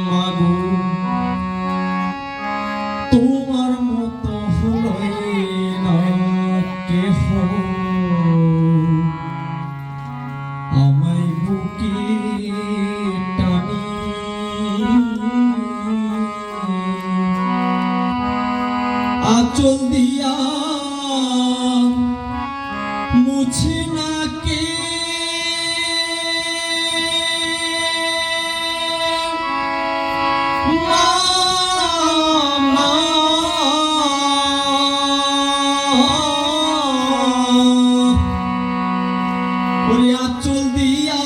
মাগো তোমার মতো হলো না কেহ, আমায় বুকে টানি আঁচল দিয়া মুছে না কে আঁচল দিয়া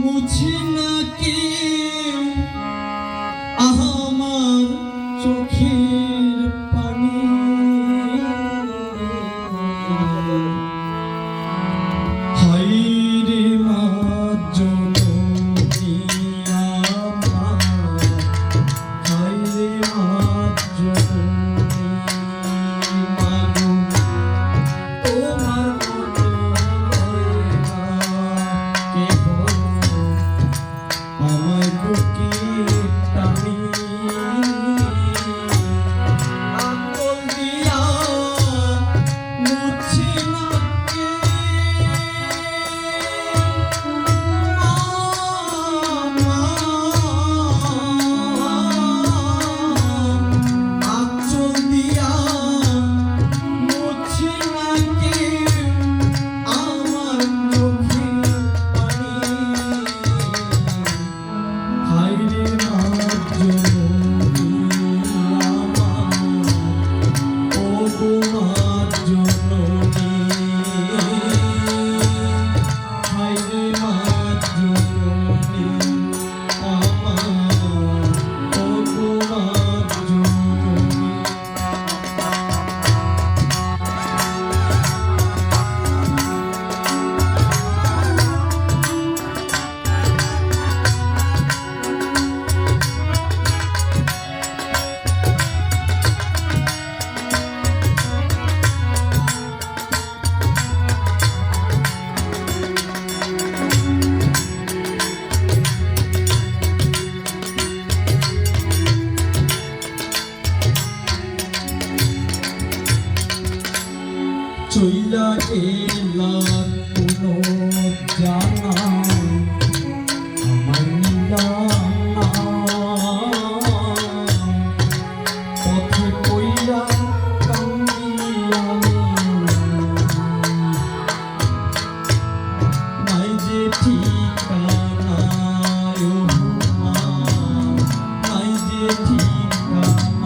মুছে না কেউ আমার চোখের পানি। হায় রে মা জননী আমার, হায় রে মা জননী মাগো তোমার মতো হয় না কেহ, আমায় বুকে টানি আঁচল দিয়া মুছে না কে আঁচল দিয়া মুছে না কে আমার চোখের পানি। হায় রে মা জননী আমার, ও গো মা জননী, হায় রে মা জননী আমার, ও গো মা জননী। চইলা এলা কোনো জানা আমার নিলা না, পথে কইরা কান্দি আমি, নাই যে ঠিকানা ও মা, নাই যে ঠিকানা।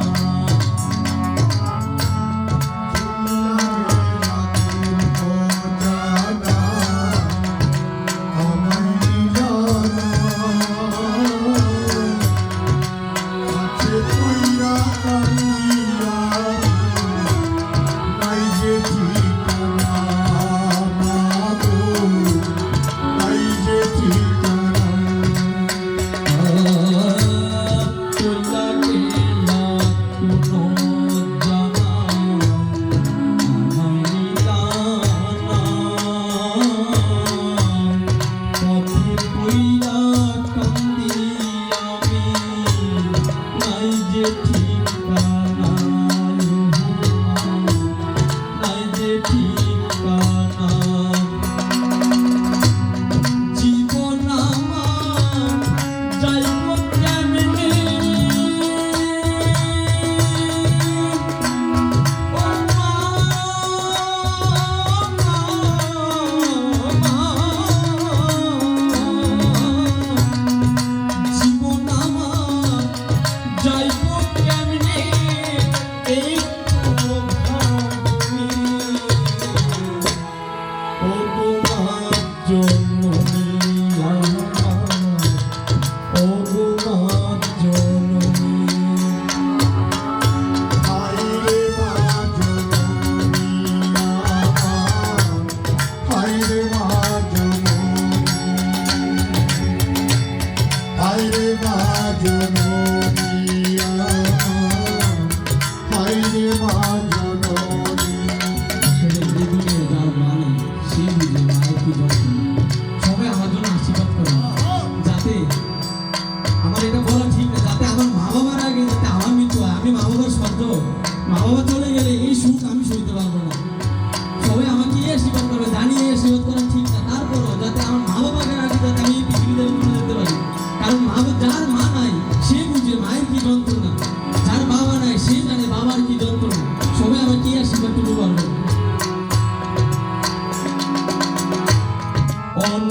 সবাই আমার জন্য আশীর্বাদ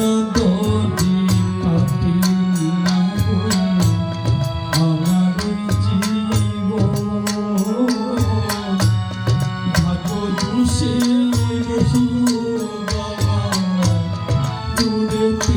অনাদরে কাটে না গো আমার জীবন। ভাগ্য দোষে রহিও বাবা দূরেতে